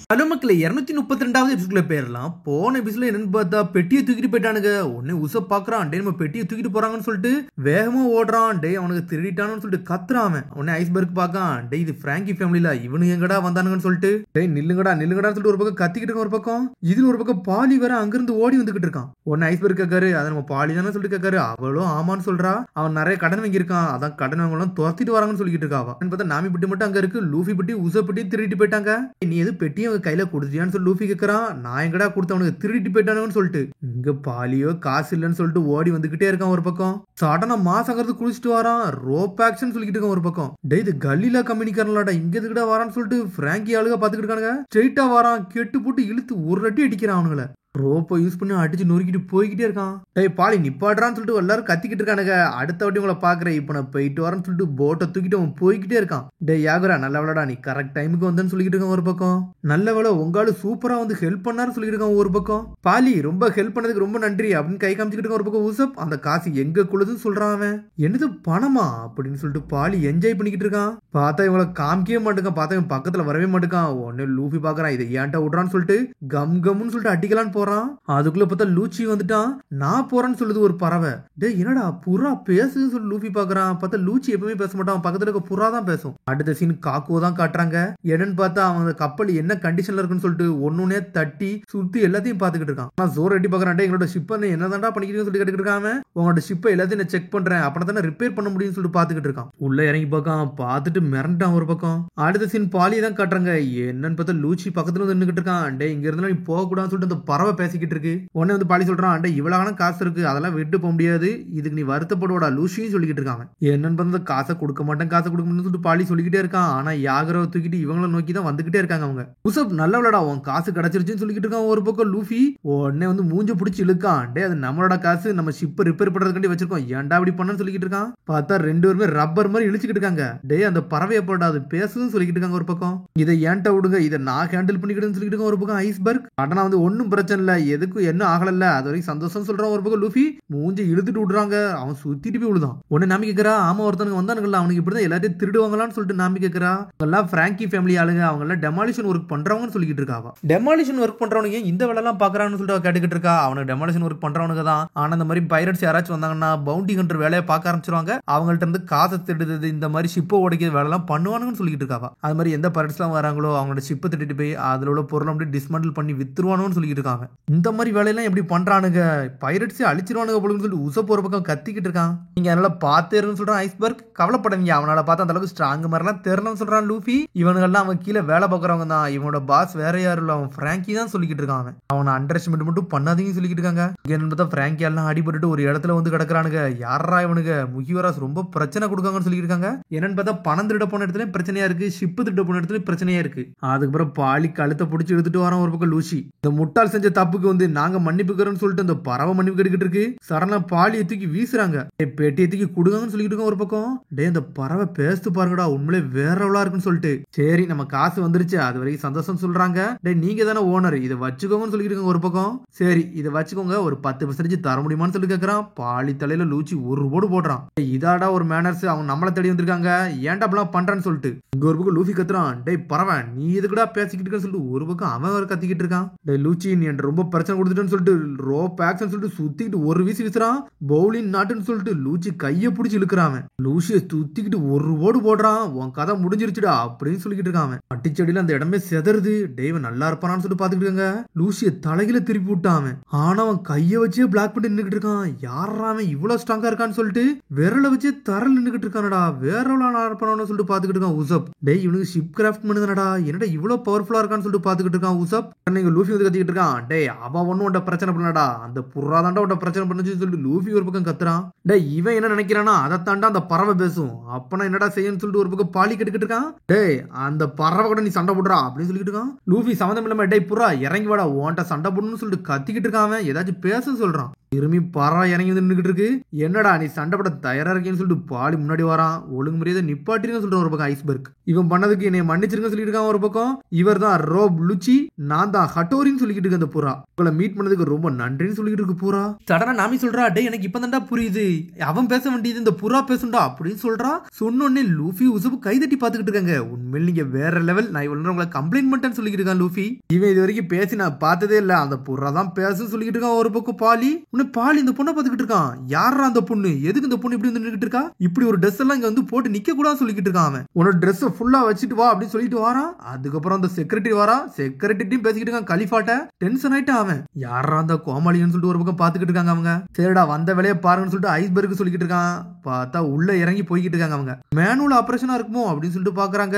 Hello மக்களே 232வது எபிசோட்ல பேரலாம். போன எபிசோட்ல என்னன்னு பார்த்தா பெட்டியை தூக்கிட்டு போயிட்டானுங்க. உடனே உசப் பாக்குறான், டே நம்ம பெட்டியை தூக்கிட்டு போறாங்கன்னு சொல்லிட்டு வேகமா ஓடுறான். டே அவனுக்கு திருடிட்டானு சொல்லிட்டு கத்துறான். உடனே ஐஸ்பர்க் பாக்கான், டே இது பிராங்கி ஃபேமிலில இவனு எங்கடா வந்தானுங்கன்னு சொல்லிட்டு டே நில்லுங்கடா நில்லுங்கடான்னு சொல்லிட்டு ஒரு பக்கம் கத்திக்கிட்டு இருக்க, ஒரு பக்கம் இதுல ஒரு பக்கம் பாலி வேற அங்கிருந்து ஓடி வந்துகிட்டு இருக்கான். உடனே ஐஸ்பர்க் கேட்காரு, அதை நம்ம பாலி தானே சொல்லிட்டு கேட்காரு. அவளும் ஆமான்னு சொல்றா. அவன் நிறைய கடன் வாங்கியிருக்கான், அதான் கடன் வாங்கலாம் துரத்திட்டு வராங்கன்னு சொல்லிட்டு இருக்காவா. பார்த்தா நாமி பெட்டி மட்டும் அங்க இருக்கு. லூஃபி பெட்டி உசப் பெட்டி திருடிட்டு போயிட்டாங்க. நீ எது பெட்டியை கையில கொடுத்தியான்னு சொல்லி லூஃபி கேக்குறான். நான் எங்கடா கொடுத்தவனுக்கு திருடிட்டு போயிட்டானுன்னு சொல்லிட்டு இங்க பாலியோ காசு இல்லைன்னு சொல்லிட்டு ஓடி வந்துகிட்டே இருக்கான். ஒரு பக்கம் சடனா மாசங்கிறது குளிச்சுட்டு வரான். ரோப் ஆக்ஷன் சொல்லிட்டு இருக்கான். ஒரு பக்கம் டே இது கல்லிலா கம்பெனிக்காரன்லாடா இங்க எதுக்குடா வரான்னு சொல்லிட்டு பிராங்கி ஆளுக பாத்துக்கிட்டு இருக்கானுங்க. ஸ்ட்ரெயிட்டா வரான், கெட்டு போட்டு இழுத்து ஒரு அடி அடிக்கிறான். அவனுங்களை ரோப்பை யூஸ் பண்ணி அடிச்சு நொறுக்கிட்டு போய்கிட்டே இருக்கான். டேய் பாலி நிப்பாடுறான்னு சொல்லிட்டு எல்லாரும் கத்திக்கிட்டு இருக்கானுங்க. அடுத்த வாட்டி உங்களை பாக்குறேன், இப்ப நான் போயிட்டு வரேன்னு சொல்லிட்டு போட்டை தூக்கிட்டு அவன் போய்கிட்டே இருக்கான். டே யாகுரா நல்ல வேலைடா நீ கரெக்ட் டைமுக்கு வந்தேன்னு சொல்லிட்டு இருக்கான். ஒரு பக்கம் நல்ல வேலை உங்காலு சூப்பரா வந்து ஹெல்ப் பண்ணாருன்னு சொல்லிட்டு இருக்கான். ஒரு பக்கம் பாலி ரொம்ப ஹெல்ப் பண்ணதுக்கு ரொம்ப நன்றி அப்படின்னு கை காமிச்சுக்கிட்டு இருக்கான். ஒரு பக்கம் உசப் அந்த காசு எங்க குழுதுன்னு சொல்றான். அவன் என்னது பணமா அப்படின்னு சொல்லிட்டு பாலி என்ஜாய் பண்ணிக்கிட்டு இருக்கான். பார்த்தா இவங்களை காமிக்கவே மாட்டேங்கான். பார்த்தா இவன் பக்கத்துல வரவே மாட்டேங்கான். உடனே லூஃபி பாக்குறான், இதை ஏன்டா விடுறான்னு சொல்லிட்டு கம் கம்னு சொல்லிட்டு அடிக்கலான்னு போறான். அதுக்குள்ள பார்த்தா லூச்சி வந்துட்டான். நான் போறேன்னு சொல்லுது ஒரு பறவை. டே என்னடா புறா பேசுன்னு சொல்லி லூஃபி பாக்குறான். பார்த்தா லூச்சி எப்பவுமே பேச மாட்டான், பக்கத்துல இருக்க புறா தான் பேசும். அடுத்த சீன் காக்குவோ தான் காட்டுறாங்க. என்னன்னு பார்த்தா அவங்க கப்பல் என்ன கண்டிஷன்ல இருக்குன்னு சொல்லிட்டு ஒன்னொன்னே தட்டி சுத்தி எல்லாத்தையும் பாத்துக்கிட்டு இருக்கான். நான் ஜோர் அடி பாக்குறான். எங்களோட ஷிப்பை என்னதான்டா பண்ணிக்கிறீங்கன்னு சொல்லி கேட்டுக்கிட்டு இருக்காம, உங்களோட ஷிப்பை எல்லாத்தையும் நான் செக் பண்றேன், அப்படி தானே ரிப்பேர் பண்ண முடியும்னு சொல்லிட்டு பாத்துக்கிட்டு இருக்கான். உள்ள இறங்கி பார்க்கான், பார்த்துட்டு மிரண்டான். ஒரு பக்கம் அடுத்த சீன் பாலியை தான் காட்டுறாங்க. என்னன்னு பார்த்தா லூச்சி பக்கத்துல வந்து நின்னுக்கிட்டு இருக்கான். டே இங்க இருந்தா நீ போக கூடாதுன்னு சொல்லிட்டு அந்த பறவை பேசிக்கிட்டு இருக்கு. உடனே வந்து பாலி சொல்றான், அண்டே இவ்வளவு காசு இருக்கு, அதெல்லாம் விட்டு போக முடியாது, இதுக்கு நீ வருத்தப்படுவடா லூசியும் சொல்லிக்கிட்டு இருக்காங்க. என்னன்னு பார்த்தா காசை கொடுக்க மாட்டேன் காசை கொடுக்க மாட்டேன்னு சொல்லிட்டு பாலி சொல்லிக்கிட்டே இருக்கான். ஆனா யாகரவை தூக்கிட்டு இவங்களை நோக்கி தான் வந்துகிட்டே இருக்காங்க. அவங்க உசப் நல்ல விளையாடா உன் காசு கிடைச்சிருச்சுன்னு சொல்லிக்கிட்டு இருக்கான். ஒரு பக்கம் லூஃபி உடனே வந்து மூஞ்ச பிடிச்சி இழுக்கான். டே அது நம்மளோட காசு, நம்ம ஷிப்பை ரிப்பேர் பண்றதுக்காண்டி வச்சிருக்கோம், ஏன்டா அப்படி பண்ணு சொல்லிக்கிட்டு இருக்கான். பார்த்தா ரெண்டு பேருமே ரப்பர் மாதிரி இழுச்சுக்கிட்டு இருக்காங்க. டே அந்த பறவையை போட்டா அது பேசுன்னு சொல்லிக்கிட்டு இருக்காங்க. ஒரு பக்கம் இதை ஏன்டா விடுங்க, இதை நான் ஹேண்டில் பண்ணிக்கிட்டேன்னு சொல்லிட்டு இருக்கான். ஒரு பக்கம் ஐஸ்பர்க் ஆனா வந்து ஒன்னும் பிரச்சனை இல்லை, எதுக்கும் என்ன ஆகல, அது வரைக்கும் சந்தோஷம் சொல்றான். ஒரு பக்கம் லூஃபி மூஞ்சி இழுத்துட்டு விடுறாங்க. அவன் சுத்திட்டு போய் விழுதான். உடனே நாமி கேட்கிறா, ஆமா ஒருத்தனுக்கு வந்தானுங்களா அவனுக்கு இப்படிதான் எல்லாத்தையும் திருடுவாங்களான்னு சொல்லிட்டு நாமி கேட்கிறா. எல்லாம் பிராங்கி ஃபேமிலி ஆளுங்க, அவங்க எல்லாம் டெமாலிஷன் ஒர்க் பண்றவங்கன்னு சொல்லிட்டு இருக்காவா. டெமாலிஷன் ஒர்க் பண்றவனுக்கு இந்த வேலை எல்லாம் பாக்குறான்னு சொல்லிட்டு கேட்டுக்கிட்டு இருக்கா. அவனுக்கு டெமாலிஷன் ஒர்க் பண்றவனுக்கு தான். ஆனா இந்த மாதிரி பைரட்ஸ் யாராச்சும் வந்தாங்கன்னா பவுண்டி ஹண்டர் வேலையை பார்க்க ஆரம்பிச்சிருவாங்க. அவங்கள்ட்ட இருந்து காசை திருடுறது, இந்த மாதிரி ஷிப்பை உடைக்கிற வேலை எல்லாம் பண்ணுவானுங்கன்னு சொல்லிட்டு இருக்காவா. அது மாதிரி எந்த பைரட்ஸ் எல்லாம் வராங்களோ அவங்களோட ஷிப்பை திருட்டு போய் அதுல உள்ள பொருளை அப்படியே டிஸ்மண்டில் பண்ணி வித்துருவானுன்னு சொல்லிட்டு இருக்காங்க. இந்த மாதிரி வேலையெல்லாம் எப்படி பண்றானுங்க, பைரட்ஸே அழிச்சிருவானுங்க போலுன்னு சொல்லிட்டு உசப் ஒரு பக்கம் கத்திக்கிட்டு இருக்கான். நீங்க அதனால பாத்துருன்னு சொல்றான் ஐஸ்பர்க். கவலைப்படாதீங்க, அவனால பார்த்தா அந்த அளவுக்கு ஸ்ட்ராங் மாதிரிலாம் தெரியலன்னு சொல்றான் லூஃபி. இவனுங்கெல்லாம் அவன் கீழே வேலை பார்க்கறவங்க தான், இவனோட பாஸ் வேற யாரும் இல்ல, அவன் பிராங்கி தான் சொல்லிக்கிட்டு இருக்கான். அவனை அண்டர் எஸ்டிமேட் மட்டும் பண்ணாதீங்கன்னு சொல்லிக்கிட்டு இருக்காங்க. என்னன்னு பார்த்தா பிராங்கி எல்லாம் அடிபட்டு ஒரு இடத்துல வந்து கிடக்குறானுங்க. யாரா இவனுங்க முகிவராஸ் ரொம்ப பிரச்சனை கொடுக்காங்கன்னு சொல்லிட்டு இருக்காங்க. என்னன்னு பார்த்தா பணம் திருட போன இடத்துல பிரச்சனையா இருக்கு, ஷிப்பு திருட போன இடத்துல பிரச்சனையா இருக்கு. அதுக்கப்புறம் பாலி கழுத்தை பிடிச்சி எடுத்துட்டு வரான். ஒரு பக்கம் லூசி இந்த முட்டாள் செஞ்ச தப்புக்கு வந்து நாங்க மன்னிப்புக்கிறோம்னு சொல்லிட்டு அந்த பறவை மன்னிப்பு கேட்டுக்கிட்டு இருக்கு. சடனா பாலியை தூக்கி வீசுறாங்க. பெட்டியை தூக்கி கொடுங்கன்னு சொல்லிட்டு இருக்கோம். ஒரு பக்கம் டே அந்த பறவை பேசு பாருங்கடா, உண்மையிலே வேறவளா இருக்குன்னு சொல்லிட்டு சரி நம்ம காசு வந்துருச்சு அது வரைக்கும் சந்தோஷம் சொல்றாங்க. டே நீங்க தானே ஓனர், இதை வச்சுக்கோங்கன்னு சொல்லிட்டு இருக்காங்க. ஒரு பக்கம் சரி இதை வச்சுக்கோங்க, ஒரு 10% தர முடியுமான்னு சொல்லி கேட்கறான். பாலி தலையில லூச்சி ஒரு போடு போடுறான். இதாடா ஒரு மேனர்ஸ், அவங்க நம்மள தேடி வந்திருக்காங்க, ஏன்டா அப்படிலாம் பண்றான்னு சொல்லிட்டு இங்க ஒரு பக்கம் லூஃபி கத்துறான். டே பறவை நீ எதுக்குடா பேசிக்கிட்டு இருக்கன்னு சொல்லிட்டு ஒரு பக்கம் அவன் ஒரு கத்திக்கிட்டு இருக்கான். டே லூச்சி நீ என்ற ரொம்ப பிரச்சனை கொடுத்துட்டேன்னு சொல்லிட்டு ரோப் ஆக்ஷன் சொல்லிட்டு சுத்திக்கிட்டு ஒரு வீசி வீசுறான். பவுலிங் நாட்டுன்னு சொல்லிட்டு லூச்சி கையை பிடிச்சி இழுக்கிறான். லூசியை சுத்திக்கிட்டு ஒரு ஓடு போடுறான். உன் கதை முடிஞ்சிருச்சுடா அப்படின்னு சொல்லிக்கிட்டு இருக்கான். அட்டிச்சடியில அந்த இடமே செதறுது. டேவ் நல்லா இருப்பானான்னு சொல்லிட்டு பாத்துக்கிட்டு இருக்காங்க. லூசியை தலையில திருப்பி விட்டான். ஆனா அவன் கையை வச்சே பிளாக் பண்ணி நின்னுக்கிட்டு இருக்கான். யாராம இவ்வளவு ஸ்ட்ராங்கா இருக்கான்னு சொல்லிட்டு விரலை வச்சு தரல் நின்னுக்கிட்டு இருக்கானடா. வேற இருப்பானு சொல்லிட்டு பாத்துக்கிட்டு இருக்கான் உசப். டேய் இவனுக்கு ஷிப் கிராஃப்ட் பண்ணுதானடா, என்னடா இவ்வளவு பவர்ஃபுல்லா இருக்கான்னு சொல்லிட்டு பாத்துக்கிட்டு இருக்கான் உசப். லூஃபி வந்து கத்திக்கிட்டு இருக்கான். டேய் அவன் ஒன்னும் உன்ட பிரச்சனை பண்ணடா, அந்த புறாதாண்டா உன்ட பிரச்சனை பண்ணுச்சு சொல்லிட்டு லூஃபி ஒரு பக்கம் கத்துறான். டேய் இவன் என்ன நினைக்கிறானா, அதை தாண்டா அந்த பறவை பேசும், அப்பனா என்னடா செய்யன்னு சொல்லிட்டு ஒரு பக்கம் பாலி கட்டுக்கிட்டு இருக்கான். டேய் அந்த பறவை கூட நீ சண்டை போடுறா அப்படின்னு சொல்லிட்டு இருக்கான். லூஃபி சம்மந்தம் இல்லாம டேய் புறா இறங்கி வாடா உன்ட்ட சண்டை போடணும்னு சொல்லிட்டு கத்திக்கிட்டு இருக்கான். ஏதாச்சும் பேச சொல்றான். திரும்பி பறா இறங்கி வந்து நின்றுட்டு இருக்கு. என்னடா நீ சண்டை பட தயாரா இருக்கேன்னு சொல்லிட்டு பாலி முன்னாடி வரான். ஒழுங்கு முறையை நிப்பாட்டிருன்னு சொல்லிட்டு ஒரு பக்கம் ஐஸ்பர்க் இவன் பண்ணதுக்கு என்னை மன்னிச்சிருக்க சொல்லிட்டு இருக்கான். ஒரு பக்கம் இவர் தான் ரோப் லுச்சி, நான் தான் ஹட்டோரின்னு சொல்லிக்கிட்டு இருக்கு. அந்த புறா உங்களை மீட் பண்ணதுக்கு ரொம்ப நன்றின்னு சொல்லிட்டு இருக்கு. புறா சடனா நாமி சொல்றா, டே எனக்கு இப்ப தான்டா புரியுது அவன் பேச வேண்டியது இந்த புறா பேசுண்டா அப்படின்னு சொல்றா. சொன்னோடனே லூஃபி உசப்பு கைதட்டி பாத்துக்கிட்டு இருக்காங்க. உண்மையில் நீங்க வேற லெவல், நான் இவ்வளவு உங்களை கம்ப்ளைண்ட் பண்ணிட்டேன்னு சொல்லிட்டு இருக்கான் லூஃபி. இவன் இது வரைக்கும் பேசி நான் பார்த்ததே இல்ல, அந்த புறா தான் பேசுன்னு சொல்லிட்டு இருக்கான். ஒரு பக்கம் பாலி பாலி இந்த பொண்ணை பாத்துக்கிட்டு இருக்கான். யாரா அந்த பொண்ணு, எதுக்கு இந்த பொண்ணு இப்படி வந்து நின்னுட்டு இருக்கா, இப்படி ஒரு ட்ரெஸ் எல்லாம் இங்க வந்து போட்டு நிக்க கூடாது சொல்லிட்டு இருக்கான். அவன் உன்னோட ட்ரெஸ் ஃபுல்லா வச்சுட்டு வா அப்படின்னு சொல்லிட்டு வாரான். அதுக்கப்புறம் அந்த செக்ரட்டரி வரா, செக்ரட்டரியும் பேசிக்கிட்டு இருக்கான். கலிஃபாட்ட டென்ஷன் ஆயிட்டான். அவன் யாரா அந்த கோமாளின்னு சொல்லிட்டு ஒரு பக்கம் பாத்துக்கிட்டு இருக்காங்க. அவங்க சரிடா வந்த வேலையை பாருங்கன்னு சொல்லிட்டு ஐஸ்பர்க் சொல்லிக்கிட்டு இருக்கான். பார்த்தா உள்ள இறங்கி போய்கிட்டு இருக்காங்க. அவங்க மேனுவல் ஆபரேஷனா இருக்குமோ அப்படின்னு சொல்லிட்டு பாக்குறாங்க.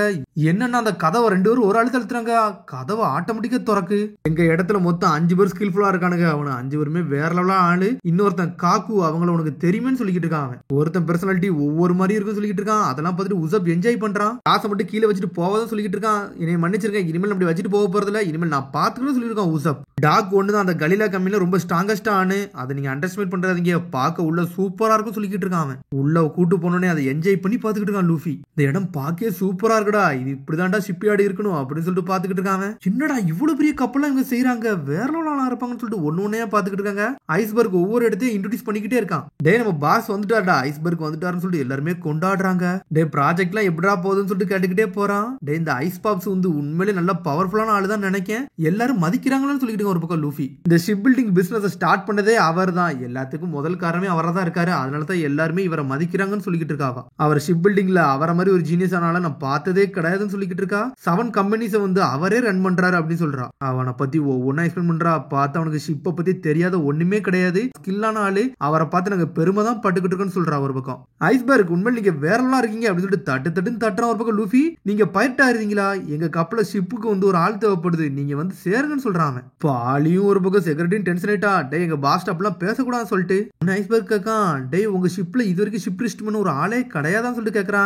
என்னன்னா அந்த கதவை 2 பேரும் ஒரு அழுத்த அழுத்துறாங்க. கதவை ஆட்டோமேட்டிக்கா திறக்கு. எங்க இடத்துல மொத்தம் 5 பேர் ஸ்கில்ஃபுல்லா இருக்கானுங்க. அவனு 5 பேருமே வேற லெவலா ஆளு. இன்னொருத்தன் காக்கு, அவங்கள உனக்கு தெரியுமேன்னு சொல்லிக்கிட்டு இருக்கான். அவன் ஒருத்தன் பெர்சனாலிட்டி ஒவ்வொரு மாதிரி இருக்குன்னு சொல்லிக்கிட்டு இருக்கான். அதெல்லாம் பார்த்துட்டு உசப் என்ஜாய் பண்றான். காசை மட்டும் கீழே வச்சுட்டு போவதான் சொல்லிக்கிட்டு இருக்கான். என்னை மன்னிச்சிருக்கேன், இனிமேல் அப்படி வச்சுட்டு போக போறதில்ல, இனிமேல் நான் பாத்துக்கணும்னு சொல்லியிருக்கான் உசப். டாக் ஒண்ணுதான் அந்த கலிலா கம்பெனில ரொம்ப ஸ்ட்ராங்கஸ்டா ஆனு, அதை நீங்க அண்டர்ஸ்டிமேட் பண்றாதீங்க, பார்க்க உள்ள சூப்பரா இருக்கும் சொல்லிக்கிட்டு இருக்கான். அவன் உள்ள கூட்டு போனோடனே அதை என்ஜாய் பண்ணி பாத்துக்கிட்டு இருக்கான் லூஃபி. இந்த இடம் பார்க்கவே சூப்பரா இருக்குடா, இது இப்படிதான்டா ஷிப்யார்டு இருக்கணும் அப்படின்னு சொல்லிட்டு பாத்துக்கிட்டு இருக்காங்க. என்னடா இவ்வளவு பெரிய கப்பலாம் இவங்க செய்யறாங்க, வேற லெவலா இருப்பாங்கன்னு சொல்லிட்டு ஒன்னொன்னையா பாத்துக்கிட்டு இருக்காங்க. ஐஸ்பர்க் ஒவ்வொரு இடத்தையும் இன்ட்ரோடியூஸ் பண்ணிக்கிட்டே இருக்கான். டே நம்ம பாஸ் வந்துட்டாடா, ஐஸ்பர்க் வந்துட்டாருன்னு சொல்லிட்டு எல்லாருமே கொண்டாடுறாங்க. டே ப்ராஜெக்ட் எல்லாம் எப்படா போகுதுன்னு சொல்லிட்டு கேட்டுக்கிட்டே போறான். டே இந்த ஐஸ் பாப்ஸ் வந்து உண்மையிலே நல்ல பவர்ஃபுல்லான ஆளுதான் நினைக்கேன், எல்லாரும் மதிக்கிறாங்கன்னு சொல்லிட்டு ஒரு பக்கம் லூஃபி. இந்த ஷிப் பில்டிங் பிசினஸ் ஸ்டார்ட் பண்ணதே அவர் தான், எல்லாத்துக்கும் முதல் காரணமே அவரா தான் இருக்காரு. அதனாலதான் எல்லாருமே இவரை மதிக்கிறாங்கன்னு சொல்லிக்கிட்டு இருக்காவா. அவர் ஷிப் பில்டிங்ல அவரை மாதிரி ஒரு ஜீனியஸ் ஆனால நான் பார்த்ததே கிடையாதுன்னு சொல்லிக்கிட்டு இருக்கா. 7 கம்பெனிஸ் வந்து அவரே ரன் பண்றாரு அப்படின்னு சொல்றா. அவனை பத்தி ஒவ்வொன்னா எக்ஸ்பிளைன் பண்றா. பார்த்து அவனுக்கு ஷிப்பை பத்தி தெரியாத ஒண்ணுமே கிடையாது, ஸ்கில்லான ஆளு. அவரை பார்த்து நாங்க பெருமை தான் பட்டுக்கிட்டு இருக்கோன்னு சொல்றா. ஒரு பக்கம் ஐஸ்பர்க் உண்மையில் நீங்க வேற எல்லாம் இருக்கீங்க அப்படின்னு சொல்லிட்டு தட்டு தட்டுன்னு தட்டுறான். ஒரு பக்கம் லூஃபி, நீங்க பைரட்டா இருந்தீங்களா, எங்க கப்பல ஷிப்புக்கு வந்து ஒரு ஆள் தேவைப்படுது, நீங்க வந்து சேருங்கன்னு சொல்றான். பாலியும் ஒரு பக்கம் செக்ரட்டரியும் டென்ஷன் ஆயிட்டா. டே எங்க பாஸ் ஸ்டாப்லாம் பேசக்கூடாதுன்னு சொல்லிட்டு ஐஸ்பர்க் கேட்கான். டே உங்க ஷிப்ல இது வரைக்கும் ஷிப் லிஸ்ட் பண்ண ஒரு ஆளே கிடையாதான்னு சொல்லிட்டு கேட்கறான்.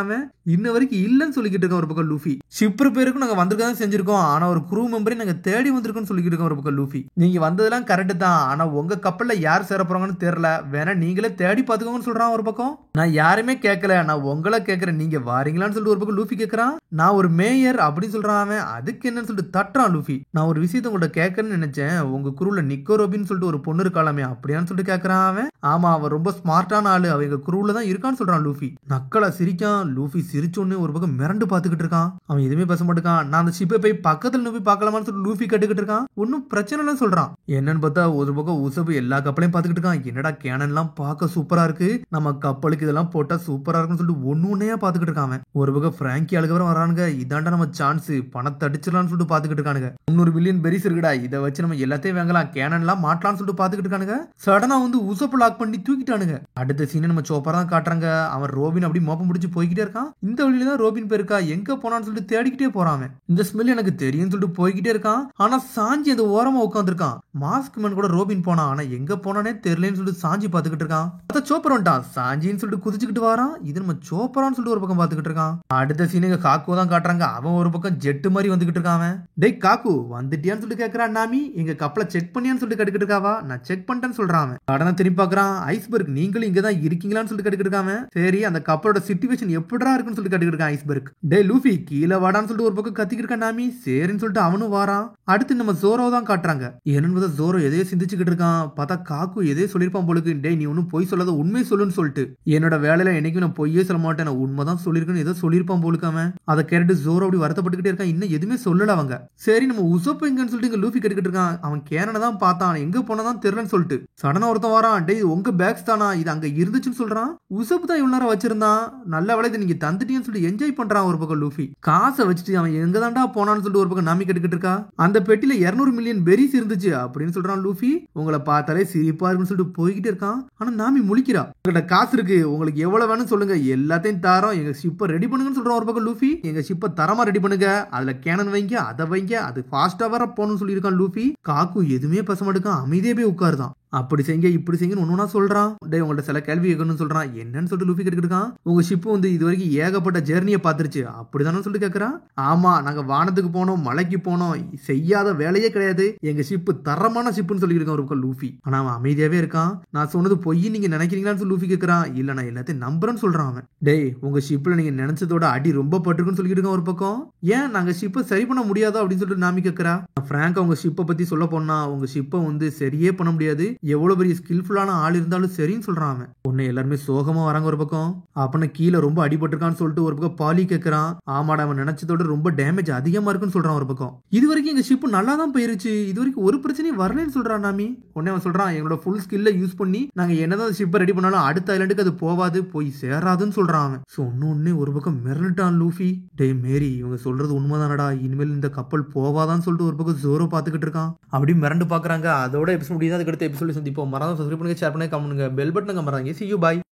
இன்ன வரைக்கும் இல்லன்னு சொல்லிக்கிட்டு இருக்கான். ஒரு பக்கம் லூஃபி, ஷிப் பேருக்கும் நாங்க வந்திருக்கதான் செஞ்சிருக்கோம், ஆனா ஒரு க்ரூ மெம்பரை நாங்க தேடி வந்திருக்கோம்னு சொல்லிக்கிட்டு இருக்கோம். ஒரு பக்கம் லூஃபி, நீங்க வந்ததெல்லாம் கரெக்ட் தான், ஆனா உங்க கப்பல்ல யார் சேர போறாங்கன்னு தெரியல, வேணா நீங்களே தேடி பாத்துக்கோங்கன்னு சொல்றான். ஒரு பக்கம் நான் யாருமே கேட்கல, நான் உங்களை கேட்கறேன், நீங்க வாரீங்களான்னு சொல்லிட்டு ஒரு பக்கம் லூஃபி கேட்கறான். நான் ஒரு மேயர் அப்படின்னு சொல்றான். அவன் அதுக்கு என்னன்னு சொல்லிட்டு தட்டுறான் லூஃபி. நான் ஒரு விஷயத்த உங்கள்ட்ட கேட்கறேன்னு நினைச்சேன், உங்க குரூல நிக்கோ ரோபின்னு சொல்லிட்டு ஒரு பொண்ணு இருக்காளாமே அப்படியான்னு சொல்லிட்டு கேட்கறான். அவன் ஆமா, அவன் ரொம்ப ஸ்மார்ட்டான ஆளு, அவங்க குரூல தான் இருக்கான்னு சொல்றான் லூஃபி. நக்கலா சிரிக்கான். லூஃபி சிரிச்சோன்னு ஒரு பக்கம் மிரண்டு பாத்துக்கிட்டு இருக்கான். அவன் எதுவுமே பேச மாட்டேக்கான். நான் அந்த ஷிப்பை போய் பக்கத்துல போய் பார்க்கலாமான்னு சொல்லிட்டு லூஃபி கேட்டுக்கிட்டு இருக்கான். ஒன்னும் பிரச்சனை இல்லைன்னு சொல்றான். என்னன்னு பார்த்தா ஒரு பக்கம் உசப்பு எல்லா கப்பலையும் பாத்துக்கிட்டு இருக்கான். என்னடா கேனன் எல்லாம் பார்க்க சூப்பரா இருக்கு, நம்ம கப்பலுக்கு இதெல்லாம் போட்டா சூப்பரா இருக்குன்னு சொல்லிட்டு ஒன்னொன்னையா பாத்துக்கிட்டு இருக்கான். ஒரு பக்கம் பிராங்கி அழுகவரம் வரானுங்க. இதாண்டா நம்ம சான்ஸ், பணத்தை அடிச்சிடலாம்னு சொல்லிட்டு பாத்துக்கிட்டு இருக்கானுங்க. 300 பில்லியன் பெரிஸ் இருக்குடா, இதை வச்சு நம்ம எல்லாத்தையும் வாங்கலாம், கேனன் எல்லாம் மாட்டலாம்னு சொல்லிட்டு பாத்துக்கிட்டு இருக்கானுங்க. சடனா வந்து உசப்பு லாக் பண்ணி தூக்கிட்டானுங்க. அடுத்த சீனை நம்ம சோப்பா தான் காட்டுறாங்க. அவன் ரோபின் அப்படி மோப்பம் முடிச்சு போய்கிட்டே இருக்கான். இந்த வழியில தான் ரோபின் போயிருக்கா, எங்க போனான்னு சொல்லிட்டு தேடிக்கிட்டே போறான். இந்த ஸ்மெல் எனக்கு தெரியும் சொல்லிட்டு போய்கிட்டே இருக்கான். ஆனா சாஞ்சி அந்த ஓரமா உட்காந்துருக்கான். மாஸ்க் மேன் கூட ரோபின் போனான், ஆனா எங்க போனானே தெரியலன்னு சொல்லிட்டு சாஞ்சி பாத்துக்கிட்டு இருக்கான். அத சோப்பர் வந்துட்டான், சாஞ்சின்னு சொல்லிட்டு குதிச்சுக்கிட்டு வரான். இது நம்ம சோப்பரான்னு சொல்லிட்டு ஒரு பக்கம் பாத்துக்கிட்டு இருக்கான். அடுத்த சீனுங்க காக்கு தான் காட்டுறாங்க. அவன் ஒரு பக்கம் ஜெட்டு மாதிரி வந்துகிட்டு இருக்கான். டேய் காக்கு வந்துட்டியான்னு சொல்லிட்டு கேட்கறான். நாமி எங்க கப்பலை செக் பண்ணியான்னு சொல்லிட்டு கேட்டுக்கிட்டு இருக்காவா. நான் செக் பண்ணிட்டேன்னு சொல்றான். கடனை திரும்பி பாக்குறான். ஐஸ்பர்க் நீங்களும் இங்கதான் இருக்கீங்களான்னு சொல்லிட்டு கேட்டுக்கிட்டு இருக்காம. சரி அந்த கப்பலோட சிச்சுவேஷன் எப்படிடா இருக்குன்னு சொல்லிட்டு கேட்டுக்கிட்டு இருக்கான் ஐஸ்பர்க். டே லூஃபி கீழே வாடான்னு சொல்லிட்டு ஒரு பக்கம் கத்திக்கிட்டு இருக்கான். நாமி சரின்னு சொல்லிட்டு அவனும் வாரான். அடுத்து நம்ம ஜோரோ தான் காட்டுறாங்க. என்னன்னு ஜோரோ எதையோ சிந்திச்சுக்கிட்டு இருக்கான். பார்த்தா காக்கு எதையோ சொல்லிருப்பான் போலுக்கு. டே நீ ஒன்னும் பொய் சொல்லாத, உண்மை சொல்லுன்னு சொல்லிட்டு. என்னோட வேலையில என்னைக்கும் நான் பொய்யே சொல்ல மாட்டேன், நான் உண்மைதான் சொல்லிருக்கேன்னு ஏதோ சொல்லிருப்பான் போலுக்காம. அதை கேட்டு ஜோரோ அப்படி வருத்தப்பட்டுக்கிட்டே இருக்கான். இன்னும் எதுவுமே சொல்லல அவங்க. சரி நம்ம உசப்பு எங்கன்னு சொல்லிட்டு இங்க லூஃபி கேட்டுக்கிட்டு இருக்கான். அவன் கேனனை தான் பார்த்தான், எங்க போனதான் தெரியலன்னு சொல்லிட்டு. சடனா ஒருத்தன் வரான். டே உங்க பேக்ஸ் தானா, இது அங்க இருந்துச்சுன்னு சொல்றான். உசப்பு தான் இவ்வளவு நேரம் வச்சிருந்தான், நல்ல வேலை இதை நீங்க தந்துட்டீங்கன்னு சொல்லி என்ஜாய் பண்றான். ஒரு பக்கம் லூஃபி காசை வச்சுட்டு அவன் எங்க தாண்டா போனான்னு சொல்லிட்டு ஒரு பக்கம் நாமி கேட்டுக்கிட்டு இருக்கா. அந்த பெட்டியில 200 மில்லியன் பெரிஸ் இருந்துச்சு அப்படின்னு சொல்றான் லூஃபி. உங்களை பார்த்தாலே சிரிப்பா இருக்குன்னு சொல்லிட்டு போய்கிட்டே இருக்கான். ஆனா நாமி முழிக்கிறா. உங்கள்கிட்ட காசு இருக்கு, உங்களுக்கு எவ்வளவு வேணும்னு சொல்லுங்க, எல்லாத்தையும் தாரோம், எங்க ஷிப்பை ரெடி பண்ணுங்கன்னு சொல்றான். ஒரு பக்கம் லூஃபி எங்க ஷிப்பை தரமா ரெடி பண்ணுங்க, அதுல கேனன் வைங்க, அதை வைங்க, அது ஃபாஸ்டா வர போகணும்னு சொல்லியிருக்கான் லூஃபி. காக்கு எதுவுமே பேச மாட்டேக்கான், அமைதியே போய் உட்காருதான். அப்படி செய்யுங்க இப்படி செய்யுங்கன்னு ஒன்னொன்னா சொல்றான். டேய் உங்கள்ட்ட சில கேள்வி கேட்கணும்னு சொல்றான். என்னன்னு சொல்லிட்டு லூஃபி கேட்டுக்கிட்டான். உங்க ஷிப் வந்து இது வரைக்கும் ஏகப்பட்ட ஜெர்னியை பார்த்துருச்சு அப்படிதானு சொல்லிட்டு கேட்கறான். ஆமா நாங்க வானத்துக்கு போனோம், மலைக்கு போனோம், செய்யாத வேலையே கிடையாது, எங்க ஷிப் தரமான ஷிப்னு சொல்லியிருக்கான் ஒரு பக்கம் லூஃபி. ஆனா அவன் அமைதியாவே இருக்கான். நான் சொன்னது பொய் நீங்க நினைக்கிறீங்களான்னு சொல்லி லூஃபி கேட்கறான். இல்ல நான் எல்லாத்தையும் நம்புறேன்னு சொல்றான் அவன். டேய் உங்க ஷிப்ல நீங்க நினைச்சதோட அடி ரொம்ப பட்டிருக்குன்னு சொல்லிட்டு இருக்கான் ஒரு பக்கம். ஏன் நாங்க ஷிப்பை சரி பண்ண முடியாதா அப்படின்னு சொல்லிட்டு நாமி கேட்கறா. பிராங்க் அவங்க ஷிப்பை பத்தி சொல்ல போனா உங்க ஷிப்பை வந்து சரியே பண்ண முடியாது, எவ்வளவு பெரிய ஸ்கில்ஃபுல்லான ஆள் இருந்தாலும் சரின்னு சொல்றான் அவன். உன்னை எல்லாருமே சோகமா வராங்க ஒரு பக்கம். அப்பன கீழே ரொம்ப அடிபட்டிருக்கான்னு சொல்லிட்டு ஒரு பக்கம் பாலி கேட்கறான். ஆமாடா அவன் நினைச்சதோட ரொம்ப டேமேஜ் அதிகமா இருக்குன்னு சொல்றான் ஒரு பக்கம். இது வரைக்கும் எங்க ஷிப் நல்லா தான் போயிருச்சு, இது வரைக்கும் ஒரு பிரச்சனையும் வரலன்னு சொல்றான் நாமி. உடனே அவன் சொல்றான் எங்களோட ஃபுல் ஸ்கில்ல யூஸ் பண்ணி நாங்க என்னதான் ஷிப்பை ரெடி பண்ணாலும் அடுத்த ஐலண்டுக்கு அது போவாது, போய் சேராதுன்னு சொல்றான் அவன். சொன்னோடனே ஒரு பக்கம் மிரண்டுட்டான் லூஃபி. டே மேரி இவங்க சொல்றது உண்மைதானடா, இனிமேல் இந்த கப்பல் போவாதான்னு சொல்லிட்டு ஒரு பக்கம் ஜோரோ பாத்துக்கிட்டு இருக்கான். அப்படி மிரண்டு பாக்குறாங்க. அதோட எபிசோட் முடியுது. அதுக்கு அடுத்த எபிசோட் சந்திப்போம். மறக்காம சப்ஸ்கிரைப் பண்ணுங்க, ஷேர் பண்ணுங்க, கமெண்ட் பண்ணுங்க, பெல் பட்டன் கமறாங்க. See you, bye.